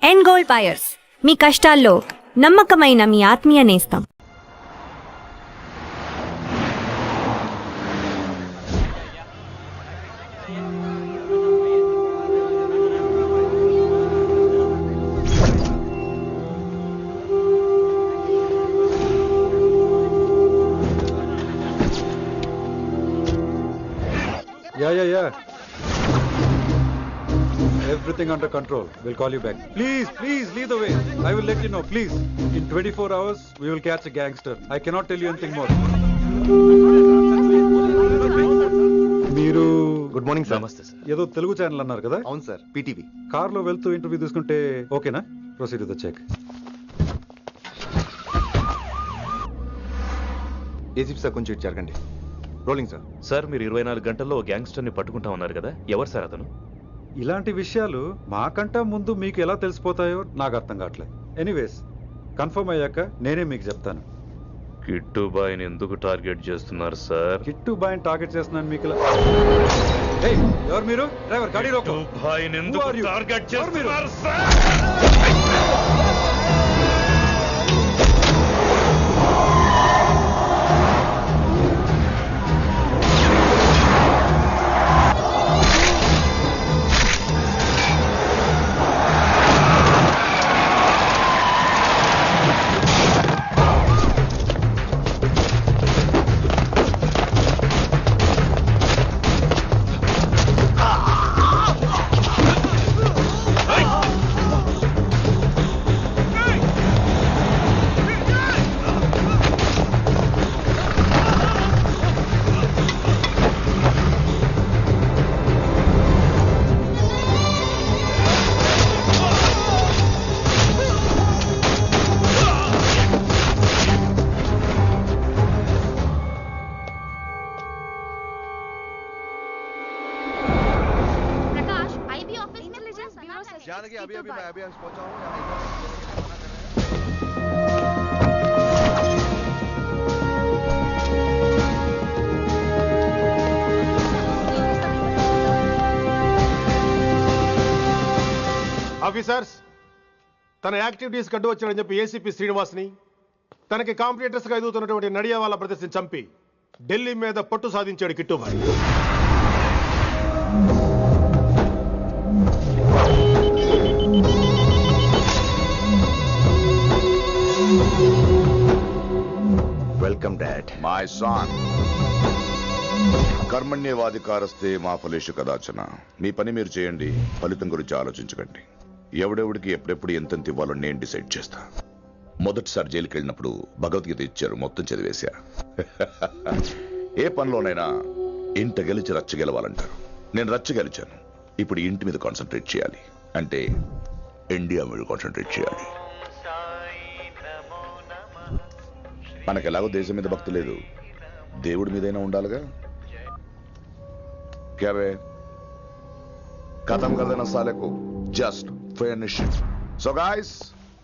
ఎన్ gold buyers, మీ కష్టాల్లో నమ్మకమైన మీ ఆత్మీయ నేస్తం. Yeah. Everything under control. We'll call you back. Please, lead the way. I will let you know, please. In 24 hours, we will catch a gangster. I cannot tell you anything more. మీరు good morning sir. నమస్తే sir. ఏదో Telugu channel అన్నారు కదా? అవును sir, PTV. కార్లో వెళ్తూ interview తీసుకుంటే ఓకేనా? Proceed with the check. ACP sir, కొంచెం ఇటు జరగండి. Rolling sir. సార్, మీరు 24 గంటల్లో గ్యాంగ్స్టర్ని పట్టుకుంటా ఉన్నారు కదా, ఎవరు సార్ అతను? ఇలాంటి విషయాలు మాకంటా ముందు మీకు ఎలా తెలిసిపోతాయో నాకు అర్థం కావట్లేదు. ఎనీవేస్, కన్ఫర్మ్ అయ్యాక నేనే మీకు చెప్తాను. కిట్టు బాయ్ని ఎందుకు టార్గెట్ చేస్తున్నారు సార్? కిట్టు బాయ్ని టార్గెట్ చేస్తున్నాను మీకు. ఎవరు మీరు? డ్రైవర్, గాడి రోకో. కిట్టు బాయ్ని ఎందుకు టార్గెట్ చేస్తున్నారు సార్? अभी मैं पहुंचा हूं। ఆఫీసర్స్, తన యాక్టివిటీస్ కడ్డు వచ్చాడని చెప్పి ఏసీపీ శ్రీనివాస్ని, తనకి కాంపిటీటర్స్ గా ఎదుగుతున్నటువంటి నడియావాల ప్రదర్శన చంపి ఢిల్లీ మీద పట్టు సాధించాడు Kittubhai. Welcome dad. My son, కర్మణ్యేవాధికారస్తే మా ఫలేషు కదాచన. మీ పని మీరు చేయండి, ఫలితం గురించి ఆలోచించకండి. ఎవడెవడికి ఎప్పుడెప్పుడు ఎంతెంత ఇవ్వాలో నేను డిసైడ్ చేస్తా. మొదటిసారి జైలుకి వెళ్ళినప్పుడు భగవద్గీత ఇచ్చారు, మొత్తం చదివేశా. ఏ పనిలోనైనా ఇంట గెలిచి రచ్చ గెలవాలంటారు. నేను రచ్చ గెలిచాను. ఇప్పుడు ఇంటి మీద కాన్సన్ట్రేట్ చేయాలి, అంటే ఇండియా మీద కాన్సన్ట్రేట్ చేయాలి. మనకు ఎలాగో దేశం మీద భక్తి లేదు, దేవుడి మీదైనా ఉండాలిగా. క్యాబే కథం కదన సాలకు జస్ట్ ఫినిష్. సో గాయ్స్,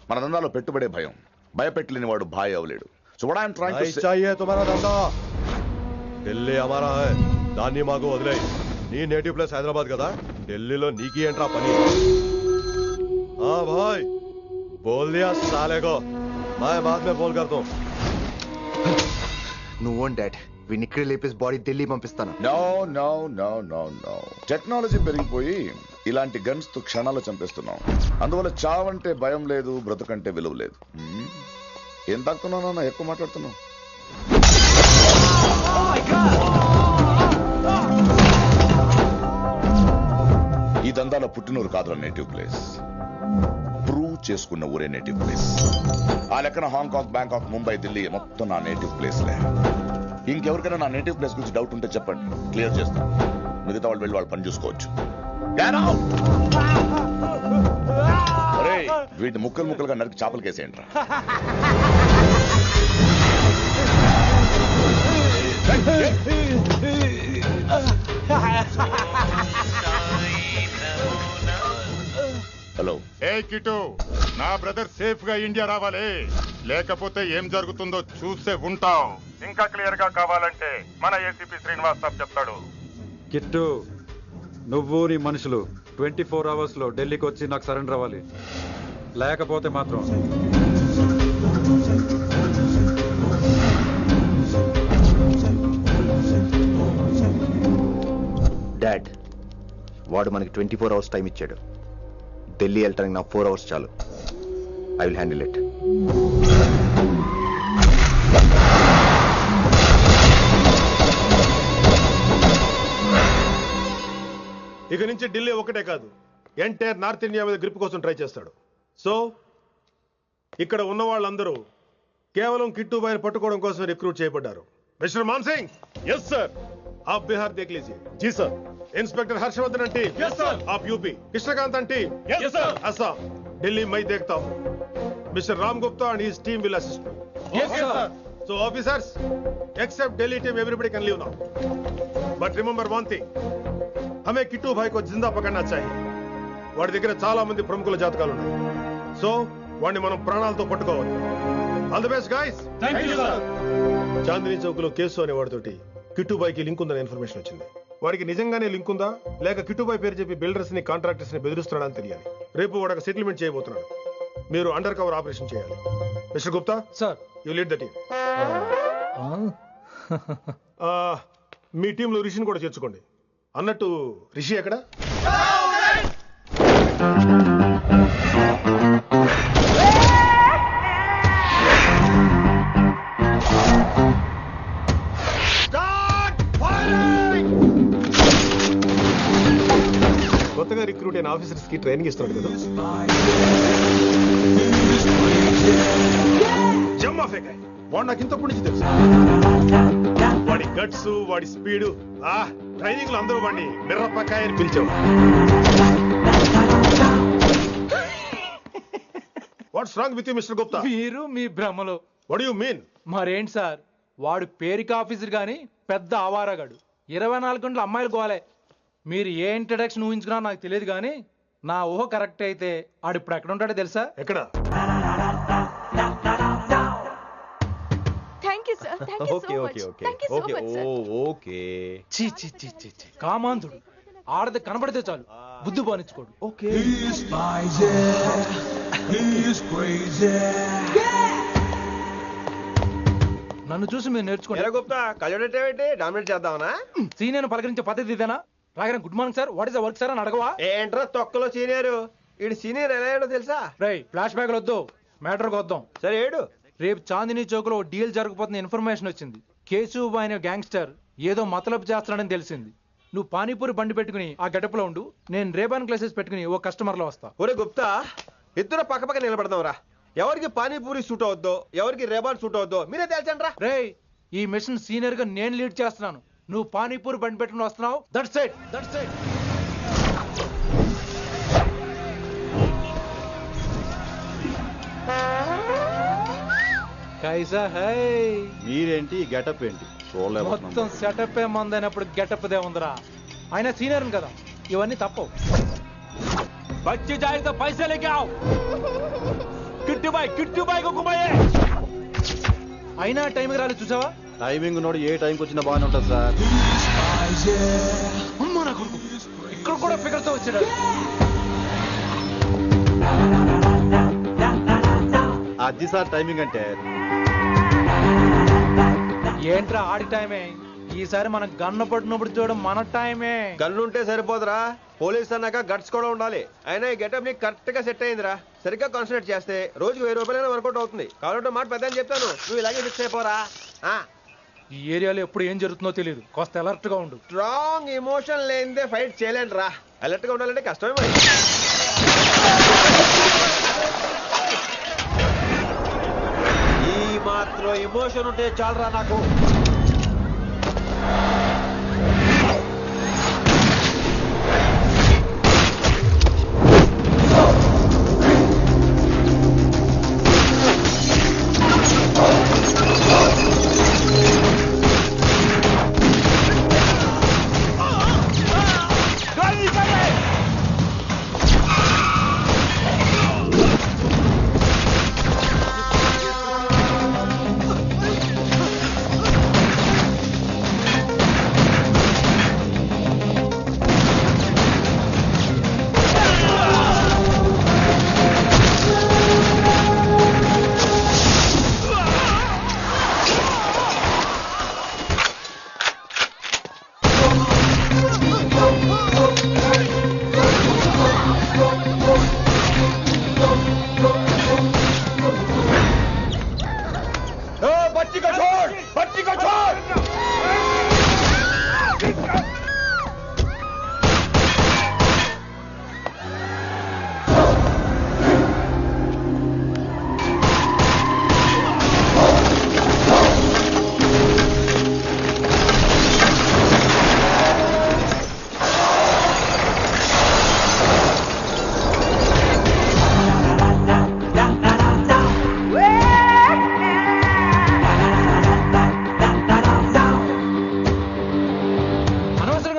మన దందాలో పెట్టుబడే భయం. భయపెట్టలేని వాడు భాయ్ అవలేడు. So what I am trying to say, चाहिए तुम्हारा धंधा, ఢిల్లీ हमारा है. దాన్ని మాకు వదిలే. నీ నేటివ్ ప్లేస్ హైదరాబాద్ కదా, ఢిల్లీలో నీకి ఏంట్రా పని? हाँ भाई, बोल दिया साले को, मैं बाद में बोल करता हूँ. నువ్వు డాడ్, వీడిని ఇక్కడ లేపేసి బాడీ ఢిల్లీ పంపిస్తాను. No no no no no. Technology పెరిగిపోయి ఇలాంటి గన్స్ తో క్షణాలు చంపేస్తున్నాం. అందువల్ల చావంటే భయం లేదు, బ్రతుకంటే విలువ లేదు. ఏం తాకుతున్నావు నాన్న, ఎక్కువ మాట్లాడుతున్నావు. ఈ దందాల పుట్టినూరు కాదురా నేటివ్ ప్లేస్, ప్రూవ్ చేసుకున్న ఊరే నేటివ్ ప్లేస్. ఆ లెక్కన హాంకాంగ్, బ్యాంకాక్, ముంబై, ఢిల్లీ మొత్తం నా నేటివ్ ప్లేస్లే. ఇంకెవరికైనా నా నేటివ్ ప్లేస్ గురించి డౌట్ ఉంటే చెప్పండి, క్లియర్ చేస్తాను. మిగతా వాళ్ళు వెళ్ళి వాళ్ళు పని చూసుకోవచ్చు. వీటిని ముక్కలు ముక్కలుగా నరికి చేపలు కేసేయండి రా. హలో. ఏ కిటు, నా బ్రదర్ సేఫ్ గా ఇండియా రావాలి, లేకపోతే ఏం జరుగుతుందో చూసే ఉంటాం. ఇంకా క్లియర్ గా కావాలంటే మన ఏసీపీ శ్రీనివాస్ సాబ్ చెప్తాడు. కిట్టు, నువ్వు నీ మనుషులు 24 hours లో ఢిల్లీకి వచ్చి నాకు సరెండర్ అవ్వాలి. లేకపోతే మాత్రం డాడ్, వాడు మనకి 24 అవర్స్ టైం ఇచ్చాడు. ఢిల్లీ వెళ్ళటానికి నాకు 4 అవర్స్ చాలు. I will handle it. ఇక నుంచి ఢిల్లీ ఒకటే కాదు, ఎంటైర్ నార్త్ ఇండియా మీద గ్రిప్ కోసం ట్రై చేస్తాడు. సో ఇక్కడ ఉన్న వాళ్ళందరూ కేవలం కిట్టుబాయిని పట్టుకోవడం కోసం రిక్రూట్ చేయబడ్డారు. Mister Man Singh. Yes sir. आप बिहार देख लीजिए. जी sir. Inspector Harshvardhan team. Yes sir. आप UP. Krishnakant team. Yes sir. Assam. Delhi मैं देखता हूँ. Mister Ram Gupta and his team will assist me. Yes sir. So officers, except Delhi team, everybody can leave now. But remember one thing. हमें किट्टू भाई को जिंदा पकड़ना चाहिए. వాడి దగ్గర చాలా మంది ప్రముఖుల జాతకాలు ఉన్నాయి. సో వాడిని మనం ప్రాణాలతో పట్టుకోవాలి. All the best guys. Thank you sir. Chandni Chowk లో కేసు అనే వాడితోటి కిట్టుబాయికి లింక్ ఉందనే ఇన్ఫర్మేషన్ వచ్చింది. వాడికి నిజంగానే లింక్ ఉందా లేక కిట్టుబాయి పేరు చెప్పి బిల్డర్స్ ని కాంట్రాక్టర్స్ ని బెదిరిస్తున్నాడని తెలియాలి. రేపు వాడు ఒక సెటిల్మెంట్ చేయబోతున్నాడు. మీరు అండర్ కవర్ ఆపరేషన్ చేయాలి. Mister Gupta sir, you lead the team. మీ టీంలో రిషిని కూడా చేర్చుకోండి. అన్నట్టు రిషి ఎక్కడ? కొత్తగా రిక్రూట్ అయిన ఆఫీసర్స్ కి ట్రైనింగ్ ఇస్తున్నాడు కదా. జమ్మా ఫేకాయ్. వాడు నాకు ఇంతప్పటి నుంచి తెలుసు. వాడి గట్స్, వాడి స్పీడు, ట్రైనింగ్ లో అందరూ వాడిని మిర్రపకాయ అని పిలిచేవాడు. What's wrong with you mister Gupta? మీరు మీ భ్రమలో. What you mean? మరేంటి సార్, వాడు పేరుకి ఆఫీసర్ గాని పెద్ద ఆవారగాడు. 24 గంటలు అమ్మాయిలు గోలే. మీరు ఏ ఇంట్రడక్షన్ ఊహించుకున్నా నాకు తెలియదు కానీ నా ఊహ కరెక్ట్ అయితే ఆడు ఇప్పుడు ఎక్కడ ఉంటాడో తెలుసా? ఎక్కడ? చీ చీ చీ చీ చీ. కామాంధుడు. ఆడది కనబడితే చాలు బుద్ధి బానించుకోడు. నన్ను చూసి మీరు నేర్చుకోండి. డామినేట్ చేద్దామనా? సీనియర్ పలకరించే పద్ధతి ఇదేనా? రాగానే good morning sir, what is the work sir అని అడగవా? ఏంట్రా తొక్కలో సీనియర్? ఈడు సీనియర్ ఎలా ఏడో తెలుసా? రై ఫ్లాష్ బ్యాక్ వద్దు, మ్యాటర్కి వద్దాం. సరే ఏడు. రేపు చాందినీ చౌక్ లో డీల్ జరగబోతున్న ఇన్ఫర్మేషన్ వచ్చింది. కేశూబాయ్ అనే గ్యాంగ్స్టర్ ఏదో మతలబు చేస్తున్నాడని తెలిసింది. నువ్వు పానీపూరి బండి పెట్టుకుని ఆ గడపలో ఉండు, నేను రేబాన్ క్లాసెస్ పెట్టుకుని ఓ కస్టమర్ లో వస్తా. ఒరే గుప్తా, ఇద్దరు పక్క పక్క నిలబడదాం రా. ఎవరికి పానీపూరి సూట్ అవుద్దో, ఎవరికి రేబాన్ సూట్ అవుద్దో మీరే తేల్చండి రా. రే, ఈ మిషన్ సీనియర్ గా నేను లీడ్ చేస్తున్నాను. నువ్వు పానీపూరి బండి పెట్టుకుని వస్తున్నావు. That's it, that's it. కైసా హై? మీరేంటి గెటప్ ఏంటి? మొత్తం సెటప్ ఏ మందైనప్పుడు గెటప్ దే ఉందిరా. ఆయన సీనియర్ కదా, ఇవన్నీ తప్పవు. బచ్చి జాయితో పైసా లేకే ఆవ్. కిట్టుబాయ్ కుక్కుబాయే. అయినా టైంకి రాలేదు చూసావా? టైమింగ్ నోడు ఏ టైంకి వచ్చినా బాగానే ఉంటుంది సార్. అమ్మా నా కొడుకు, ఇక్కడ కూడా ఫిగర్ తో వచ్చాడు. అది సార్ టైమింగ్ అంటే. ఏంట్రా ఆడి టైమే? ఈసారి మనం గన్ను పట్టినప్పుడు చూడడం మన టైమే. గన్ను ఉంటే సరిపోదురా, పోలీస్ అన్నాక గట్స్ కూడా ఉండాలి. అయినా ఈ గెటప్ నీకు కరెక్ట్ గా సెట్ అయిందిరా. సరిగ్గా కాన్సన్ట్రేట్ చేస్తే రోజుకి 1000 రూపాయలైనా వర్కౌట్ అవుతుంది. కాబట్టి మాట పెద్ద అని చెప్తాను, నువ్వు ఇలాగే ఫిక్స్ అయిపోరా. ఈ ఏరియాలో ఎప్పుడు ఏం జరుగుతుందో తెలియదు, కాస్త అలర్ట్ గా ఉండు. స్ట్రాంగ్ ఎమోషన్ లేనిదే ఫైట్ చేయలేండి రా. అలర్ట్ గా ఉండాలంటే కష్టమే మరి. ఈ మాత్రం ఎమోషన్ ఉంటే చాలరా నాకు. बच्ची को छोड़, बच्ची को छोड़।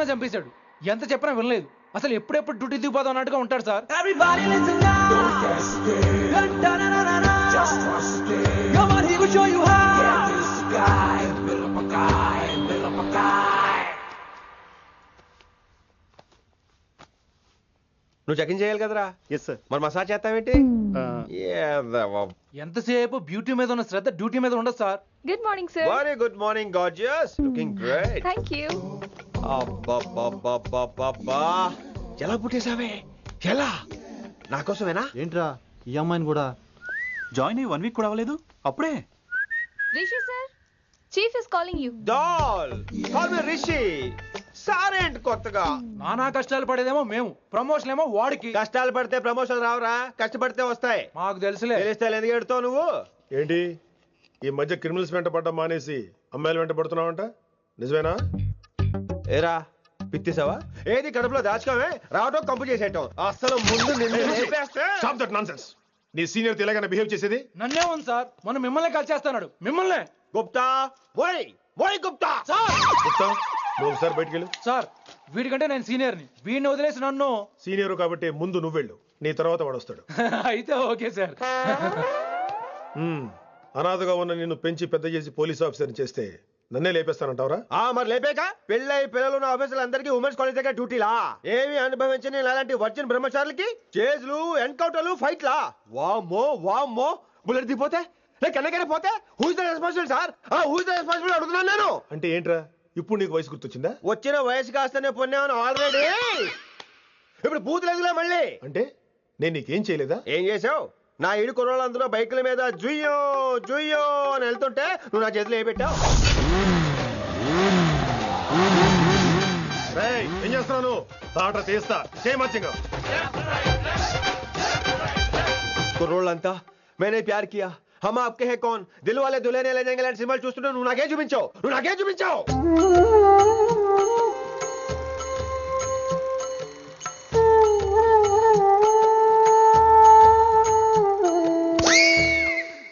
చంపేశాడు. ఎంత చెప్పినా వినలేదు. అసలు ఎప్పుడెప్పుడు డ్యూటీ దిగిపోదాం అన్నట్టుగా ఉంటాడు సార్. నువ్వు చెకింగ్ చేయాలి కదరా? Yes sir. మరి మసాజ్ చేస్తావేంటి? ఎంతసేపు బ్యూటీ మీద ఉన్న శ్రద్ధ డ్యూటీ మీద ఉండదు sir. Good morning sir. Very good morning gorgeous, looking great. Thank you. అబ్బబ్బబ్బబ్బబ్బా, ఎలా పుట్టేశావే? ఎలా? నా కోసమేనా? ఏంట్రా ఈ అమ్మాయిని కూడా జాయిన్ అయ్యి 1 వీక్ కూడా అవ్వలేదు అప్పుడే? Rishi sir, chief is calling you. డాల్ కాల్ మీ రిషి. సారేంటి కొత్తగా? నానా కష్టాలు పడేదేమో మేము, ప్రమోషన్ ఏమో వాడికి. కష్టాలు పడితే ప్రమోషన్ రావురా, కష్టపడితే వస్తాయి. మాకు తెలుసులే. తెలిస్తే ఎందుకు ఎడుతావు నువ్వు? ఏంటి ఈ మధ్య క్రిమినల్స్ వెంట పడ్డం మానేసి అమ్మాయిలు వెంట పడుతున్నావంట, నిజమేనా? ఏరా పిత్తిసావా? ఏది కడుపులో దాచుకోవే, రావటం కంపు చేసేయటం. అసలు ముందు నిన్ను లేపేస్తే. Stop that nonsense. నీ సీనియర్ ఇలాగైనా బిహేవ్ చేసేది? నన్నే ఉంది సార్, మనం మిమ్మల్ని కాల్ చేస్తున్నాడు. మిమ్మల్ని. గుప్తా ఓయ్ ఓయ్ గుప్తా. గుప్తా, నువ్వు ఒకసారి బయటికి వెళ్ళు. సార్ వీడికంటే నేను సీనియర్ని, వీడిని వదిలేసి నన్ను. సీనియర్ కాబట్టి ముందు నువ్వు వెళ్ళు, నీ తర్వాత వాడు వస్తాడు. అయితే ఓకే సార్. అనాథగా ఉన్న నిన్ను పెంచి పెద్ద చేసి పోలీస్ ఆఫీసర్ని చేస్తే నన్నే లేపేస్తానంటావరా? మరి లేపేక పెళ్ళై పిల్లలు ఉన్న ఆఫీసులు అందరికీ ఉమెన్స్ కాలేజ్ దగ్గర డ్యూటీలా? ఏమి అనుభవించని అలాంటి వర్జిన్ బ్రహ్మచారులకి చేజ్లు, ఎన్కౌంటర్లు, ఫైట్లా? వామ్మో వామ్మో, బుల్లెట్ దిగిపోతే కన్నకనే పోతే who is the responsible sir? Who is the responsible అడుగుతున్నాను నేను. అంటే ఏంట్రా ఇప్పుడు నీకు వయసు గుర్తొచ్చిందా? వచ్చిన వయసు కాస్తనే పొన్నాను ఆల్రెడీ. ఇప్పుడు బూతులు ఎదుగులే మళ్ళీ. అంటే నేను నీకేం చేయలేదా? ఏం చేసావు? నా ఇడు కుర్రోళ్ళందరూ బైకుల మీద జుయ్యో జుయ్యో అని వెళ్తుంటే నువ్వు నా చేతిలో ఏ పెట్టావు? ఏం చేస్తున్నాను? తాట తీస్తా చేయమచ్చంగా. కుర్రోళ్ళంతా मैंने प्यार किया, हम आपके हैं कौन, दिल वाले दुल्हने ले जाएंगे లాంటి సినిమాలు చూస్తుంటే నువ్వు నాకే చూపించావు, నువ్వు నాకే చూపించావు.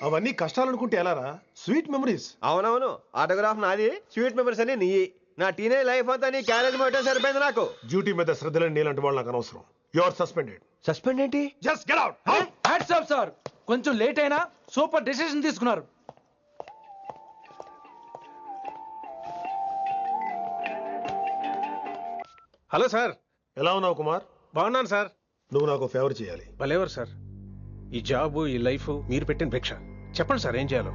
అవన్నీ కష్టాలు అనుకుంటే ఎలారా? Sweet memories. అవునవును, ఆటోగ్రాఫ్ నాది, స్వీట్ మెమరీస్ అని నీ. నా టీనేజ్ లైఫ్ అంతా నీ క్యారేజ్ మొత్తం సరిపోయింది నాకు. డ్యూటీ మీద శ్రద్ధలని నీలాంటి వాళ్ళు నాకు అనవసరం. You are suspended. సస్పెండ్ ఏంటి? Just get out. Hats off sir, కొంచెం లేట్ అయినా సూపర్ డెసిషన్ తీసుకున్నారు. Hello sir. ఎలా ఉన్నావు కుమార్? బాగున్నాను సార్. నువ్వు నాకు ఫేవర్ చేయాలి. భలేవారు సార్. ఈ జాబ్, ఈ లైఫ్ మీరు పెట్టిన భిక్ష. చెప్పండి సార్ ఏం చేయాలో.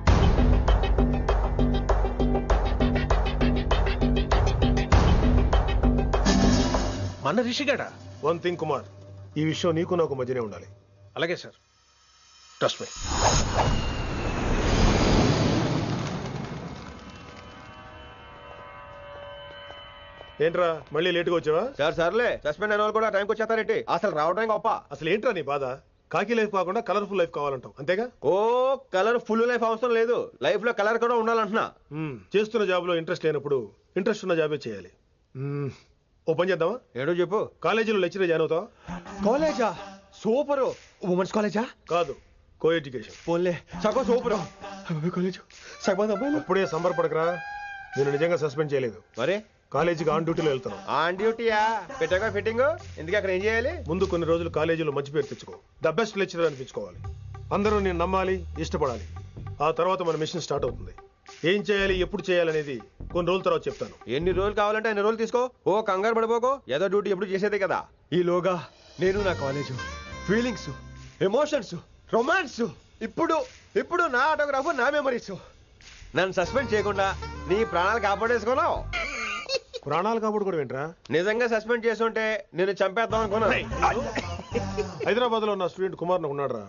మన రిషిగాడా? వన్ థింగ్ కుమార్, ఈ విషయం నీకు నాకు మధ్యనే ఉండాలి. అలాగే సార్, ట్రస్ట్ మీ. ఏంట్రా మళ్ళీ లేటుగా వచ్చావా? సార్ సర్లే, సస్పెండ్ అయిన వాళ్ళు కూడా టైంకి వచ్చేస్తారేంటి? అసలు రావడానికి గొప్ప. అసలు ఏంట్రా నీ బాధ? కాకి లైఫ్ కాకుండా కలర్ఫుల్ లైఫ్ కావాలంటావు, అంతేగా? ఓ కలర్ ఫుల్ లైఫ్ అవసరం లేదు, లైఫ్ లో కలర్ కూడా ఉండాలంటున్నా. చేస్తున్న జాబ్ లో ఇంట్రెస్ట్ లేనప్పుడు ఇంట్రెస్ట్ ఉన్న జాబే చేయాలి. ఓ పని చేద్దామా? ఏడో చెప్పు. కాలేజీలో లెక్చరర్ జాయిన్ అవుతావా? కాలేజా? సూపర్. ఉమెన్స్ కాలేజా? కాదు, కో ఎడ్యుకేషన్. పోన్లే, సగం సూపర్. కాలేజ్ సగం అబ్బాయిలు. అప్పుడే సంబరపడకరా, నేను నిజంగా సస్పెండ్ చేయలేదు. మరే కాలేజీకి ఆన్ డ్యూటీలో వెళ్తాను. ఆన్ డ్యూటీయా? పెట్టాక ఫిట్టింగ్ ఎందుకు? అక్కడ ఏం చేయాలి? ముందు కొన్ని రోజులు కాలేజీలో మంచి పేరు తెచ్చుకో, ద బెస్ట్ లెక్చరర్ అనిపించుకోవాలి. అందరూ నేను నమ్మాలి, ఇష్టపడాలి. ఆ తర్వాత మన మిషన్ స్టార్ట్ అవుతుంది. ఏం చేయాలి, ఎప్పుడు చేయాలనేది కొన్ని రోజుల తర్వాత చెప్తాను. ఎన్ని రోజులు కావాలంటే అన్ని రోజులు తీసుకో. ఓ కంగారు పడిపోకో, ఏదో డ్యూటీ ఎప్పుడు చేసేదే కదా. ఈలోగా నేను నా కాలేజు, ఫీలింగ్స్, ఎమోషన్స్, రొమాన్స్, ఇప్పుడు నా ఆటోగ్రాఫ్, నా మెమరీస్. నన్ను సస్పెండ్ చేయకుండా నీ ప్రాణాలు కాపాడేసుకున్నావు. ప్రాణాలు కాపాడు కూడా ఏంట్రా? నిజంగా సస్పెండ్ చేస్తుంటే నేను చంపేద్దాం అనుకున్నా. హైదరాబాద్ లో నా స్టూడెంట్ కుమార్ ఉన్నాడు రా.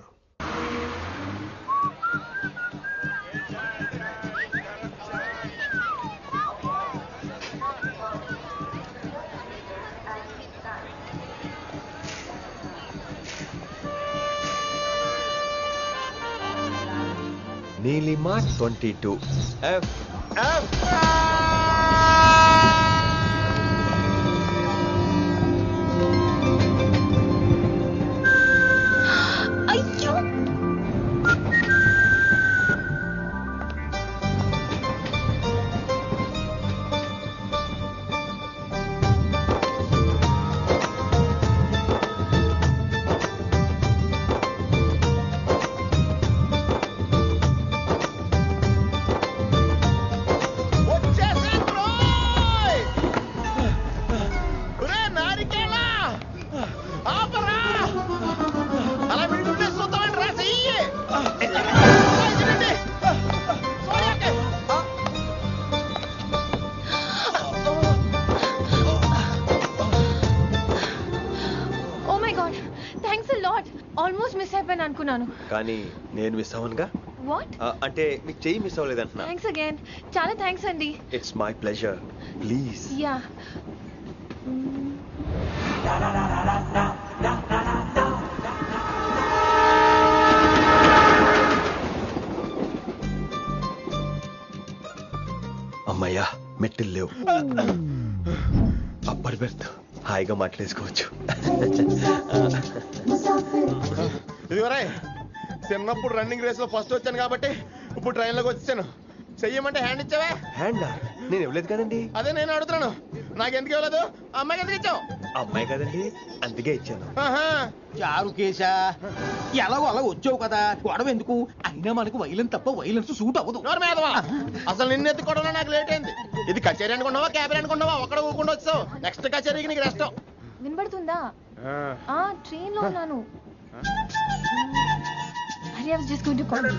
Neelima 22 F F. అయ్యో ఆల్మోస్ట్ మిస్ అయిపోయాను అనుకున్నాను. కానీ నేను మిస్ అవ్వనుగా. వాట్? అంటే మీకు చెయ్యి మిస్ అవ్వలేదంటున్నా. Thanks again. చాలా థ్యాంక్స్ అండి. It's my pleasure. Please. Yeah. అమ్మయ్యా మెట్టులు లేవు. అప్పర్ బెర్త్ హాయిగా మాట్లాడేసుకోవచ్చు. ఇదివరే చిన్నప్పుడు రన్నింగ్ రేస్ లో ఫస్ట్ వచ్చాను కాబట్టి ఇప్పుడు ట్రైన్ లోకి వచ్చాను. చెయ్యమంటే హ్యాండ్ ఇచ్చావే. హ్యాండా? నేను ఇవ్వలేదు కదండి. అదే నేను అడుగుతున్నాను, నాకెందుకు ఇవ్వలేదు? అమ్మాయికి ఎందుకు ఇచ్చావు? అమ్మాయి కదండి, అందుకే ఇచ్చాను. చారు కేశా, ఎలాగో అలా వచ్చావు కదా, గొడవ ఎందుకు? అయినా మనకు వైలెన్స్ తప్ప వైలెన్స్ సూట్ అవ్వదు. అసలు నిన్ను ఎత్తుకోవడంలో నాకు లేట్ అయింది. ఇది కచేరీ అనుకున్నావా, క్యాబరీ అనుకున్నావా? ఒక్కడ ఊకుండా వచ్చావు. నెక్స్ట్ కచేరీకి నీకు రెస్ట్. వినబడుతుందా? ట్రైన్ లో ఉన్నాను. I was just going to call you.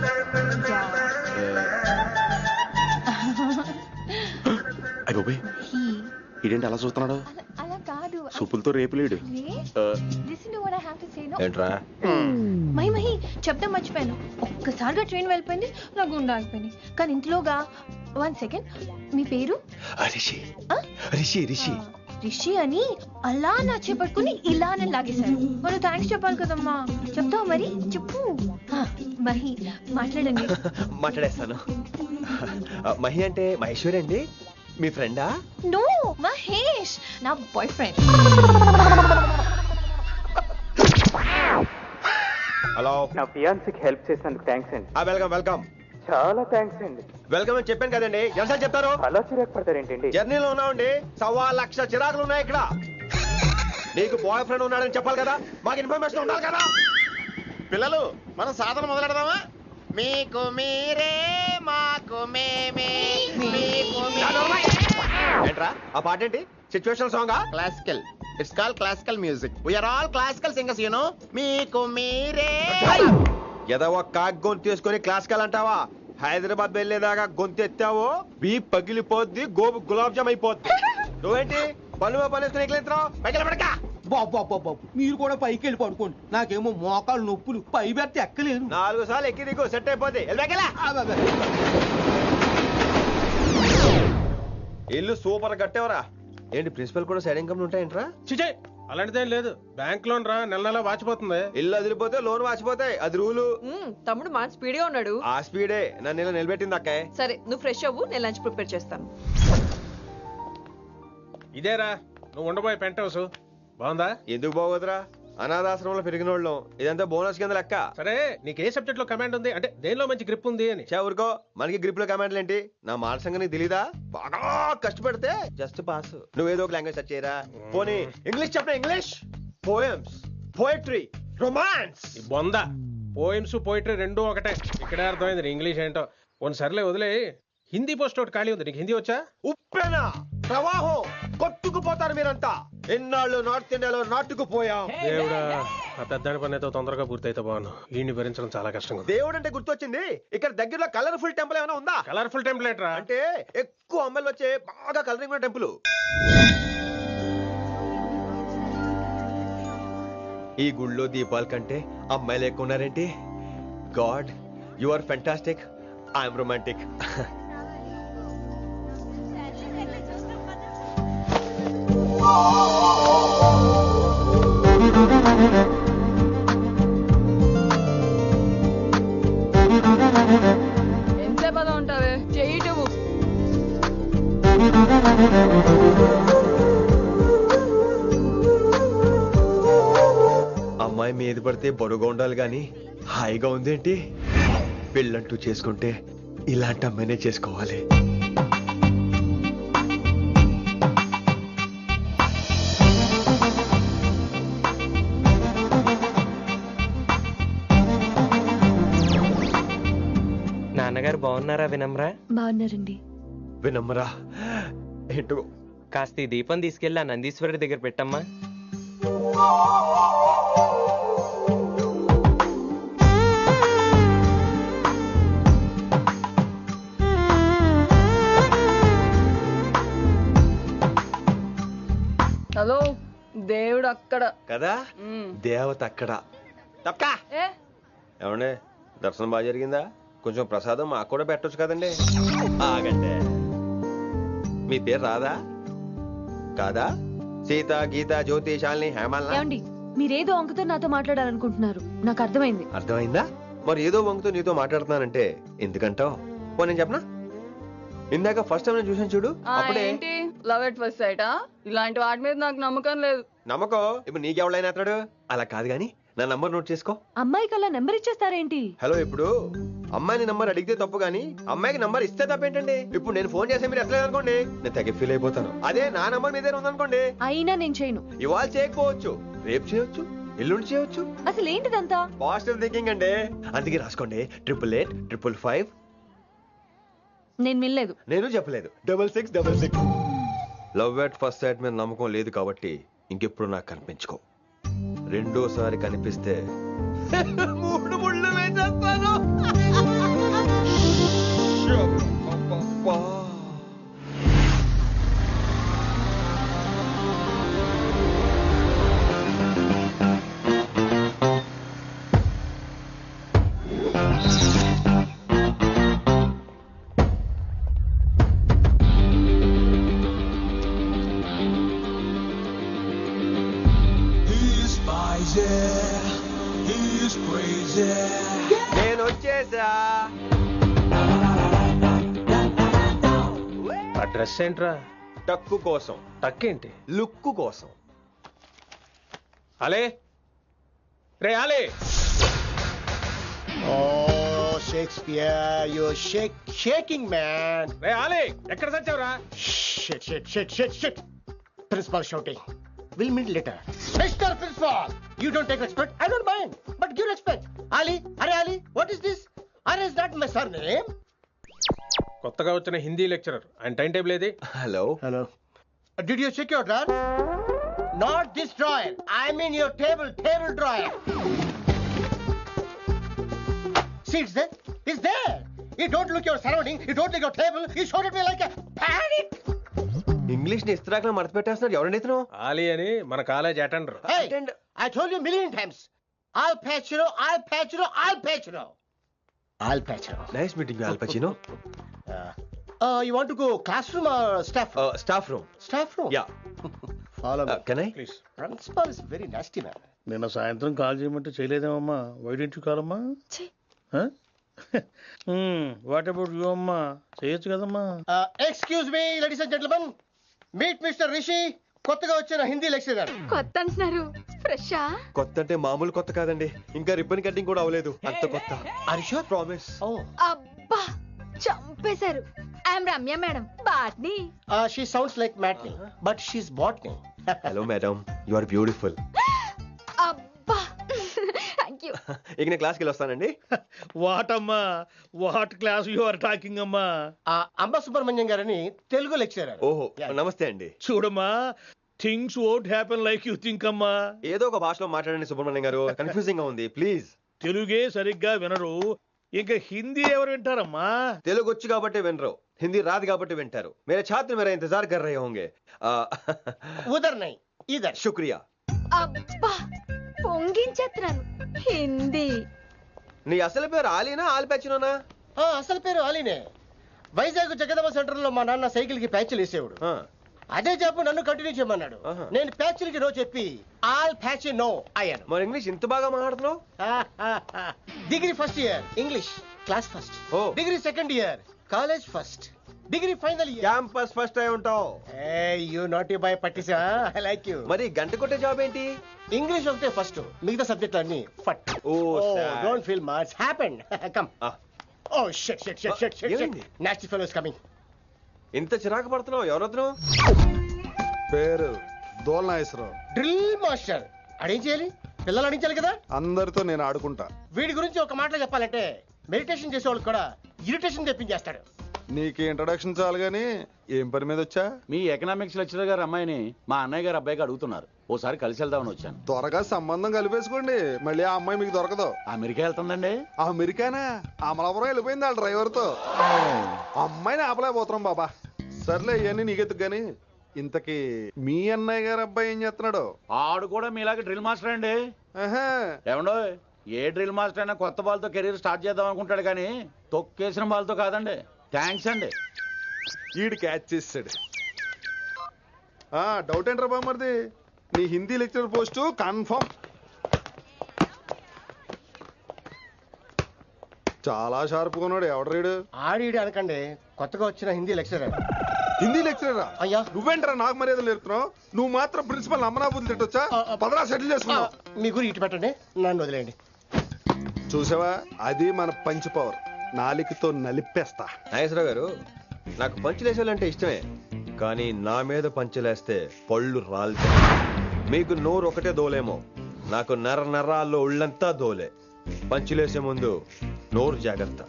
అయ్యో ఇదేంటి అలా చూస్తున్నాడు? అలా కాదు. సూపులతో రేపులేడు. Listen to what I have to say, no? ఏంట్రా? మహి చెప్తా మర్చిపోయాను. ఒక్కసారిగా ట్రైన్ వెళ్ళిపోయింది, నా గుండె ఆగిపోయింది. కానీ ఇంట్లోగా 1 సెకండ్, మీ పేరు? రిషి. రిషి రిషి రిషి అని అలా నా చేపట్టుకుని ఇలా నన్ను లాగేశారు. మరి థ్యాంక్స్ చెప్పాలి కదమ్మా. చెప్తావు మరి? చెప్పు. మహి మాట్లాడండి. మాట్లాడేస్తాను. మహి అంటే మహేశ్వరి అండి, మీ ఫ్రెండా? నో, మహేష్ నా బాయ్ ఫ్రెండ్. హలో. నా ఫియాన్సీకి హెల్ప్ చేసినందుకు థ్యాంక్స్ అండి. Welcome welcome. చాలా థ్యాంక్స్ అండి. వెల్కమ్ అని చెప్పాను కదండి, ఎంతసేపు చెప్తారు? అలా చిరాకు పడతారేంటండి? జర్నీలో ఉన్నామండి, 1,00,000 చిరాకులు ఉన్నాయి ఇక్కడ. నీకు బాయ్ ఫ్రెండ్ ఉన్నాడని చెప్పాలి కదా, మాకు ఇన్ఫర్మేషన్ ఉండాలి కదా. పిల్లలు, మనం సాధన మొదలెడదామా? మీకు మీరే, మాకు మేమే, మీకు ఏంట్రా ఆ పాట ఏంటి? Situation song? Classical. It's call classical music. We are all classical singers, you know. మీకు మీరే. ఏదో ఒక కాక్ గొంతు తీసుకొని క్లాసికల్ అంటావా? హైదరాబాద్ వెళ్ళేదాకా గొంతు ఎత్తావో బీ పగిలిపోద్ది, గోబు గులాబ్ జామ్ అయిపోద్ది. నువ్వేంటి పనులు పనిస్తున్నావు? ఎట్లెత్తున్నావు? పైకి పడక. బాబు మీరు కూడా పైకి వెళ్ళి పడుకోండి, నాకేమో మోకాలు నొప్పులు, పై బెర్త్ ఎక్కలేను. 4 సార్లు ఎక్కి దిగు, సెట్ అయిపోద్ది. ఇల్లు సూపర్ కట్టేవరా. ఏంటి ప్రిన్సిపల్ కూడా సైడ్ ఇన్కమ్ ఉంటాయంట్రా? చిచే అలాంటిదేం లేదు, బ్యాంక్ లోన్ రా, నెల నెల వాచిపోతుంది. ఇల్లు అదిరిపోతే లోన్ వాచిపోతాయి, అది రూలు. తమ్ముడు మా స్పీడ్గా ఉన్నాడు. ఆ స్పీడే నన్ను ఇలా నిలబెట్టింది అక్కాయ్. సరే నువ్వు ఫ్రెష్ అవ్వు, నేను లంచ్ ప్రిపేర్ చేస్తాను. ఇదేరా నువ్వు ఉండబోయే పెంట్ హౌస్. బాగుందా? ఎందుకు బాగోదురా, అనాథాశ్రమంలో పెరిగిన వాళ్ళం, ఇదంతా బోనస్ కింద లెక్క. సరే నీకు ఏ సబ్జెక్ట్ లో కమాండ్ ఉంది, అంటే దేనిలో మంచి గ్రిప్ ఉంది అని. ఊరుకో, మనకి గ్రిప్ లో కమాండ్లు ఏంటి? నా మాట సంగతి నీకు తెలీదా? బాగా కష్టపడితే జస్ట్ పాస్. నువ్వేదో ఒక లాంగ్వేజ్ సెర్చ్ చేయరా. పోనీ ఇంగ్లీష్ చెప్పిన ఇంగ్లీష్, పోయమ్స్, పోయట్రీ, రొమాన్స్. బొంద పోయిమ్స్ పోయిటరీ రెండూ ఒకటే. ఇక్కడే అర్థమైంది ఇంగ్లీష్ ఏంటో. సర్లే వదిలే, హిందీ పోస్ట్ ఒకటి ఖాళీ ఉంది, నీకు హిందీ వచ్చా? ఉప్పెనా ప్రవాహం కొట్టుకుపోతారు మీరంతా. ఎన్నాళ్ళు నార్త్ ఇండియాలో నాటుకుపోయాం. దేవుడా, ఆ పెద్దాని పని అయితే తొందరగా పూర్తయితే బాగున్నాను. వీడిని భరించడం చాలా కష్టంగా. దేవుడు అంటే గుర్తొచ్చింది, ఇక్కడ దగ్గరలో కలర్ఫుల్ టెంపుల్ ఏమైనా ఉందా? కలర్ఫుల్ టెంపుల్ ఏంట్రా? అంటే ఎక్కువ అమ్మాయిలు వచ్చే బాగా కలరింగ్ ఉన్న టెంపుల్. ఈ గుళ్ళో దీపాల కంటే అమ్మాయిలు ఎక్కువ ఉన్నారేంటి? God, you are fantastic. I'm romantic. ఎంతసేపు అలా ఉంటావే చెయ్యటము. అమ్మాయి మీద పడితే బరువుగా ఉండాలి గాని హాయిగా ఉందేంటి? పెళ్ళంటూ చేసుకుంటే ఇలాంటి అమ్మాయినే చేసుకోవాలి. నాన్నగారు బాగున్నారా వినమ్రా? బాగున్నారండి. వినమ్రా ఏంటో కాస్త ఈ దీపం తీసుకెళ్ళి ఆ నందీశ్వరుడి దగ్గర పెట్టమ్మా. హలో, దేవుడు అక్కడ కదా, దేవత అక్కడ. తప్పకా ఏ ఏమండే, దర్శనం బాగా జరిగిందా? కొంచెం ప్రసాదం మాకు కూడా పెట్టొచ్చు కదండి. ఆగండి, మీ పేరు రాదా కాదా? సీత, గీత, జ్యోతి, శాలిని, హేమల్. ఏమండి, మీరేదో వంకతో నాతో మాట్లాడాలనుకుంటున్నారు, నాకు అర్థమైంది. అర్థమైందా? మరి ఏదో వంగుతో నీతో మాట్లాడుతున్నానంటే ఎందుకంటావు? పో నేను చెప్పనా? ఇందాక ఫస్ట్ టైం నేను చూసాను చూడు, అప్పుడే. ఏంటి లవ్ ఎట్ ఫస్ట్ సైటా? ఇలాంటి వాటి మీద నాకు నమ్మకం లేదు. నమ్మకం ఇప్పుడు నీకెవడైనా అతడు? అలా కాదు గాని నా నంబర్ నోట్ చేసుకో. అమ్మాయికి అలా నెంబర్ ఇచ్చేస్తారేంటి? హలో, ఇప్పుడు అమ్మాయిని నంబర్ అడిగితే తప్పు గానీ అమ్మాయికి నంబర్ ఇస్తే తప్పేంటండి? ఇప్పుడు నేను ఫోన్ చేస్తే మీరు ఎట్లేదు అనుకోండి, నేను తెగ ఫీల్ అయిపోతాను. అదే నా నంబర్ మీదే ఉందనుకోండి, అయినా నేను చేయను. ఇవాళ చేయకపోవచ్చు, రేపు చేయొచ్చు, ఎల్లుండి చేయొచ్చు. అసలు ఏంటిదంతా? పాజిటివ్ థింకింగ్ అండి. అందుకే రాసుకోండి 888-555. నేను వినలేదు. నేను చెప్పలేదు 6666. లవ్ ఎట్ ఫస్ట్ సైట్ మీద నమ్మకం లేదు కాబట్టి ఇంకెప్పుడు నాకు కనిపించుకో. రెండోసారి కనిపిస్తే 3 ముళ్ళు వేసేస్తాను. నేను వచ్చేసా. ఆ డ్రెస్ ఏంట్రా? టక్కు కోసం. టక్కేంటి? లుక్కు కోసం. అలే రే అలే. Oh, Shakespeare, you're shaking, man. రే అలే, ఎక్కడ చచ్చావురా? Shit. Principal shouting. We'll meet later. Mr. Principal, you don't take respect. I don't mind, but give respect. Ali, what is this? Are is that my surname? కొత్తగా వచ్చిన Hindi lecturer, ఆయన time table ఏది? Hello. Did you check your drawer? Not this drawer. I mean your table drawer. See, it's there. You don't look your surrounding. You don't look your table. You showed at me like a panic. English ని ఇస్త్రాకులో మడత పెట్టేస్తున్నారు. ఎవరండి ఇతను? ఆలీ అని మన college attender. Hey, I told you a million times. I'll patch you. Nice meeting you, Al Pacino. You want to go classroom or staff room? Staff room. Staff room? Yeah. Follow me. Can I? Please. Principal is very nasty, man. నిన్న సాయంత్రం call చేయమంటే చేయలేదేమమ్మా? Why don't you call అమ్మా? What about you అమ్మా? చేయొచ్చు కదమ్మా. Excuse me, ladies and gentlemen. Meet Mr. Rishi. కొత్తగా వచ్చిన Hindi lecturer. కొత్త అంటున్నారు, ఫ్రెషా? కొత్త అంటే మామూలు కొత్త కాదండి, ఇంకా రిబ్బన్ కటింగ్ కూడా అవ్వలేదు, అంత కొత్త. Are you sure? Promise. అబ్బా, చంపేశారు. I'm Ramya madam, botany. She sounds like Matney, but she's botany. Hello madam, you are beautiful. అబ్బా, థ్యాంక్ యూ. ఇక నేను క్లాస్కి వెళ్ళి వస్తానండి. వాట్ అమ్మా, what class you are talking అమ్మా? అంబ సుబ్రహ్మణ్యం గారని తెలుగు లెక్చరర్. ఓహో, నమస్తే అండి. చూడమ్మా, things won't happen like you think అమ్మా. ఏదో ఒక భాషలో మాట్లాడండి సుబ్రహ్మణ్యం గారు, కన్ఫ్యూజింగ్ గా ఉంది, ప్లీజ్. తెలుగే సరిగ్గా వినరు, ఇంకా హిందీ ఎవరు వింటారమ్మా? తెలుగు వచ్చు కాబట్టి వినరు, హిందీ రాదు కాబట్టి వింటారు. मेरे छात्र मेरा इंतजार कर रहे होंगे. उधर नहीं, इधर. शुक्रिया. అబ్బా, పొంగించేస్తున్నాను. హిందీ. నీ అసలు పేరు ఆలీనా ఆలిపచ్చినోనా? అసలు పేరు ఆలీనే. వైజాగ్ జగదమ్మ సెంటర్ లో మా నాన్న సైకిల్ కి ప్యాచ్లు వేసేవాడు. అదే జాబ్ నన్ను కంటిన్యూ చేయమన్నాడు. నేను ప్యాచ్లకి నో చెప్పి ఆల్ ప్యాచ్ నో అయ్యాను. మరి ఇంగ్లీష్ ఇంత బాగా మాట్లాడుతున్నావు? Degree first year English class first. Degree second year college first. Degree final year campus first అయి ఉంటావు. యూ నాట్ బాయ్ పట్టిసా. I like you. మరి గంట కొట్టే జాబ్ ఏంటి? ఇంగ్లీష్ ఒకటే ఫస్ట్, మిగతా సబ్జెక్ట్ అన్ని ఫట్. Don't feel much happened. Come. Oh shit shit shit shit shit. Nasty fellows coming. ఇంత చిరాకు పడుతున్నావు? ఎవరొద్దు? పేరు దోల్నాగేశ్వరరావు. Drill master. అడేం చేయాలి? పిల్లలు అడించాలి కదా. అందరితో నేను ఆడుకుంటా. వీడి గురించి ఒక మాటలో చెప్పాలంటే మెడిటేషన్ చేసేవాళ్ళు కూడా ఇరిటేషన్ తెప్పించేస్తాడు. నీకు ఇంట్రడక్షన్ చాలు గానీ ఏం పని మీద వచ్చా? మీ ఎకనామిక్స్ లెక్చరర్ గారు అమ్మాయిని మా అన్నయ్య గారు అబ్బాయికి అడుగుతున్నారు. ఓసారి కలిసి వెళ్దామని వచ్చాను. త్వరగా సంబంధం కలిపేసుకోండి, మళ్ళీ ఆ అమ్మాయి మీకు దొరకదు. అమెరికా వెళ్తుందండి. అమెరికానా? అమలాపురం వెళ్ళిపోయింది వాళ్ళ డ్రైవర్ తో. అమ్మాయిని ఆపలేకపోతున్నాం బాబా. సర్లే ఇవన్నీ నీకెత్తుకు గాని ఇంతకీ మీ అన్నయ్య గారు అబ్బాయి ఏం చేస్తున్నాడు? ఆడు కూడా మీలాగే డ్రిల్ మాస్టర్ అండి. ఏమండో ఏ డ్రిల్ మాస్టర్ అయినా కొత్త బాల్తో కెరీర్ స్టార్ట్ చేద్దాం అనుకుంటాడు కానీ తొక్కేసిన బాల్తో కాదండి. థ్యాంక్స్ అండి. ఈడు క్యాచ్ చేసాడు. డౌట్ ఏంట్రా బామ్మర్ది? నీ హిందీ లెక్చరర్ పోస్టు కన్ఫర్మ్. చాలా షార్ప్గా ఉన్నాడు. ఎవడరీడు? ఆడీడు అనకండి, కొత్తగా వచ్చిన హిందీ లెక్చరర్. హిందీ లెక్చరరా? అయ్యా నువ్వేంట్రా నాకు మర్యాదలు నేర్పుతున్నావు? నువ్వు మాత్రం ప్రిన్సిపల్ అమ్మనాబుద్ధి తిట్టొచ్చా? పదరా సెటిల్ చేసుకున్నావు. మీ గురి ఇటు పెట్టండి, నన్ను వదిలేయండి. చూసావా, అది మన పంచ్ పవర్. నాలికతో నలిపేస్తా. నాగేశ్వరరావు గారు, నాకు పంచులేసాలంటే ఇష్టమే, కానీ నా మీద పంచులేస్తే పళ్ళు రాలుతాయి. మీకు నోరు ఒకటే దోలేమో, నాకు నర నరాల్లో ఒళ్ళంతా దోలే. పంచులేసే ముందు నోరు జాగ్రత్త.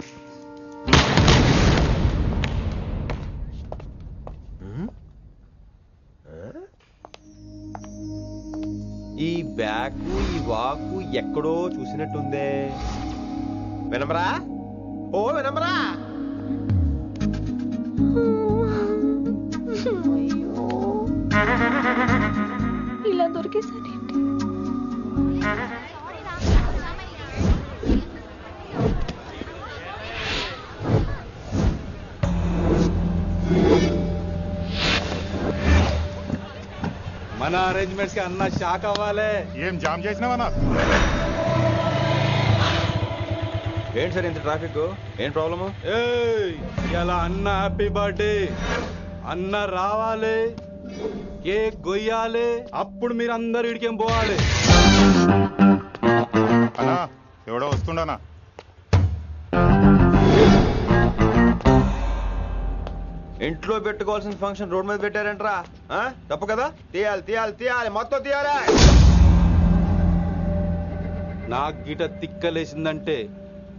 ఈ బ్యాకు ఈ వాకు ఎక్కడో చూసినట్టుందే. వినమరా? ఓ వినమరా? ఇలా దొరికేసాడేంటి? మన అరేంజ్మెంట్స్ కి అన్న షాక్ అవ్వాలి. ఏం జామ్ చేసినావన్నా? ఏంటి సార్ ఇంత ట్రాఫిక్? ఏం ప్రాబ్లము? ఇలా అన్న హ్యాపీ బర్త్డే. అన్న రావాలి, కేక్ గొయ్యాలి, అప్పుడు మీరు అందరు ఇడికేం పోవాలి. అన్నా ఎవడో వస్తుండనా? ఇంట్లో పెట్టుకోవాల్సిన ఫంక్షన్ రోడ్ మీద పెట్టారంటరా? తప్పు కదా? తీయాలి తీయాలి తీయాలి, మొత్తం తీయాలి. నాకు గిట తిక్కలేసిందంటే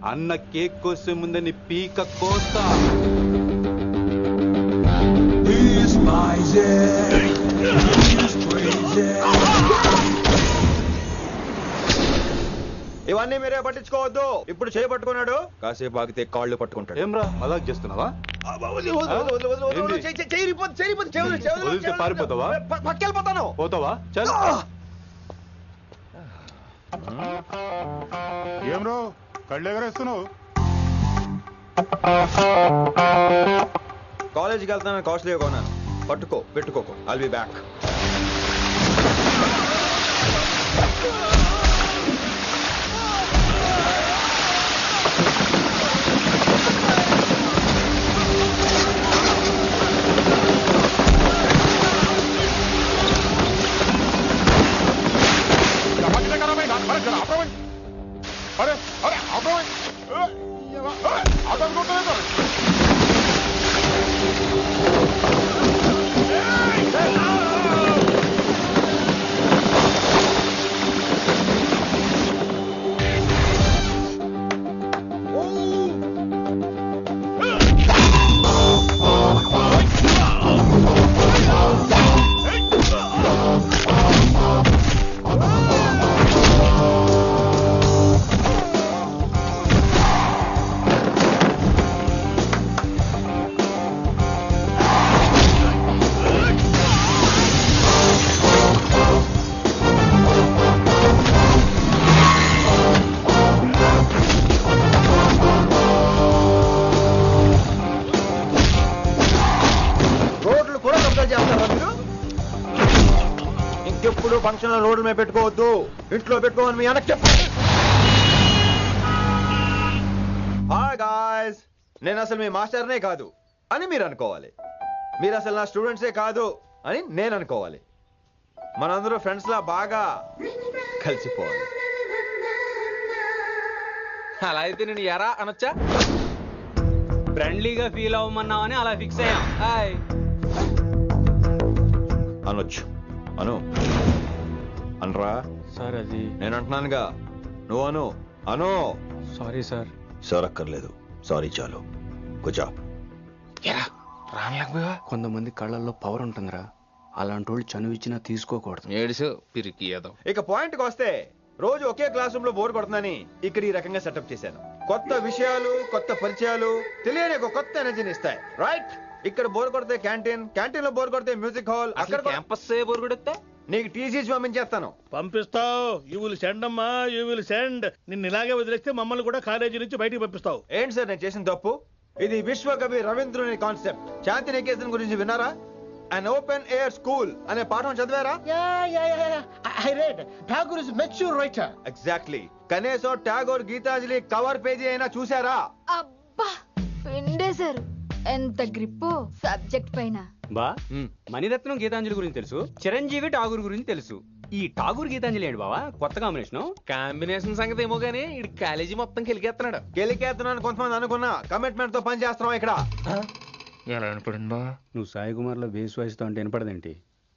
అన్న కేక్ కోసే ముందే నీ పీక కోస్తా. ఇవన్నీ మీరే పట్టించుకోవద్దు. ఇప్పుడు చేయి పట్టుకున్నాడు, కాసేపు ఆగితే కాళ్ళు పట్టుకుంటాడు. ఏమ్రా మజాక్ చేస్తున్నావా? పారిపోతావా? పక్కెళ్ళిపోతాను. పోతావా? చల్. ఏం రో కళ్ళు ఎగరేస్తున్నావు? కాలేజీకి వెళ్తాను, కాస్ట్లీ కొన్నాను. పట్టుకో, పెట్టుకోకు. I'll be back. अरे अरे ऑटो ऑटो ఫంక్షన్ రోడ్డు మీద పెట్టుకోవద్దు, ఇంట్లో పెట్టుకోమని మీ అన్నకి చెప్పు. హాయ్ గాయ్స్, నేను అసలు మీ మాస్టర్నే కాదు అని మీరు అనుకోవాలి. మీరు అసలు నా స్టూడెంట్సే కాదు అని నేను అనుకోవాలి. మనందరూ ఫ్రెండ్స్ లా బాగా కలిసిపోవాలి. అలా అయితే నేను ఎరా అనొచ్చా? ఫ్రెండ్లీగా ఫీల్ అవ్వమన్నావని అలా ఫిక్స్ అయ్యాం. హాయ్ అనొచ్చు, అను అనరా సార్. అది నేను అంటున్నానుగా, నువ్వు అను. అను. Sorry sir. సార్ అక్కర్లేదు, సారీ చాలు. కూర్చో. కొంతమంది కళ్ళల్లో పవర్ ఉంటుందిరా, అలాంటి వాళ్ళు చనువు ఇచ్చినా తీసుకోకూడదు. ఏడుసు పిరికి ఏదో. ఇక పాయింట్కి వస్తే, రోజు ఒకే క్లాస్ రూమ్ లో బోర్ కొడుతుందని ఇక్కడ ఈ రకంగా సెటప్ చేశాను. కొత్త విషయాలు, కొత్త పరిచయాలు తెలియని ఒక కొత్త ఎనర్జీని ఇస్తాయి. రైట్? ఇక్కడ బోర్ కొడితే క్యాంటీన్, క్యాంటీన్ లో బోర్ కొడితే మ్యూజిక్ హాల్, అక్కడ క్యాంపస్ బోర్ కొడితే నీకు టీసీ పంపించేస్తాను. పంపిస్తావు. యూ విల్ సెండ్ అమ్మా, యూ విల్ సెండ్. నిన్ను ఇలాగే వదిలేస్తే మమ్మల్ని కూడా కాలేజీ నుంచి బయటికి పంపిస్తావు. ఏంటి సార్ నేను చేసిన తప్పు? ఇది విశ్వకవి రవీంద్రుని కాన్సెప్ట్. శాంతి నికేతన్ గురించి విన్నారా? An open air school అనే పాఠం చదివారా? I read. Tagore is a mature writer. Exactly. కనీసం టాగోర్ గీతాంజలి కవర్ పేజీ అయినా చూసారా? అబ్బా పిండేశారు. ఎంత గ్రిప్పు సబ్జెక్ట్ పైన. బా మణిరత్నం గీతాంజలి గురించి తెలుసు, చిరంజీవి ఠాగూర్ గురించి తెలుసు. ఈ ఠాగూర్ గీతాంజలి ఏంటి బావా కొత్త కాంబినేషన్ సంగతి ఏమో గానీ ఇడు కాలేజీ మొత్తం కెలికేస్తున్నాడు. గెలికేస్తున్నాను కొంతమంది అనుకున్నా, కమిట్మెంట్ తో పని చేస్తున్నాం ఇక్కడ. ఎలా వినపడింది బా? నువ్వు సాయి కుమార్ లో బేస్ వాయిస్తో అంటే వినపడదేంటి?